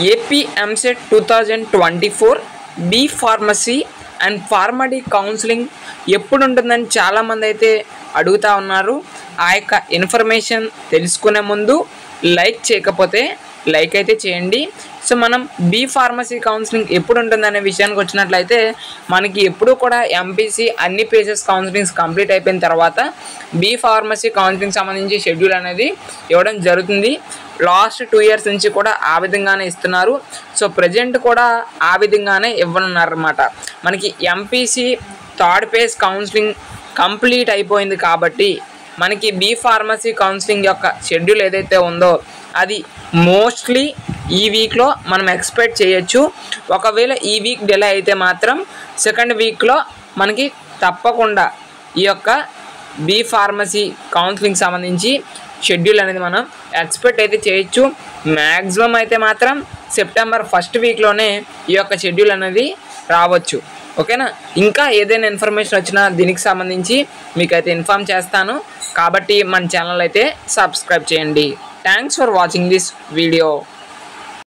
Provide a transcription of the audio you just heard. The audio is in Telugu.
AP EAMCET 2024 B pharmacy and PharmD counselling ఎప్పుడు ఉంటుందని చాలామంది అయితే అడుగుతూ ఉన్నారు. ఆ యొక్క ఇన్ఫర్మేషన్ తెలుసుకునే ముందు లైక్ చేయకపోతే లైక్ అయితే చేయండి. సో మనం బీ ఫార్మసీ కౌన్సిలింగ్ ఎప్పుడు ఉంటుందనే విషయానికి వచ్చినట్లయితే మనకి ఎప్పుడు కూడా ఎంపీసీ అన్ని పేజెస్ కౌన్సిలింగ్స్ కంప్లీట్ అయిపోయిన తర్వాత బీ ఫార్మసీ కౌన్సిలింగ్ సంబంధించి షెడ్యూల్ అనేది ఇవ్వడం జరుగుతుంది. లాస్ట్ 2 years నుంచి కూడా ఆ విధంగానే ఇస్తున్నారు. సో ప్రజెంట్ కూడా ఆ విధంగానే ఇవ్వనున్నారన్నమాట. మనకి MPC third phase counselling complete అయిపోయింది కాబట్టి మనకి బీ ఫార్మసీ కౌన్సిలింగ్ యొక్క షెడ్యూల్ ఏదైతే ఉందో అది మోస్ట్లీ ఈ వీక్లో మనం ఎక్స్పెక్ట్ చేయొచ్చు. ఒకవేళ ఈ వీక్ డిలే అయితే మాత్రం సెకండ్ వీక్లో మనకి తప్పకుండా ఈ యొక్క బీ ఫార్మసీ కౌన్సిలింగ్ సంబంధించి షెడ్యూల్ అనేది మనం ఎక్స్పెక్ట్ అయితే చేయొచ్చు. మ్యాక్సిమం అయితే మాత్రం సెప్టెంబర్ 1st వీక్లోనే ఈ యొక్క షెడ్యూల్ అనేది రావచ్చు. ఓకేనా? ఇంకా ఏదైనా ఇన్ఫర్మేషన్ వచ్చినా దీనికి సంబంధించి మీకైతే ఇన్ఫామ్ చేస్తాను. కాబట్టి మన ఛానల్ అయితే సబ్స్క్రైబ్ చేయండి. Thanks for watching this video.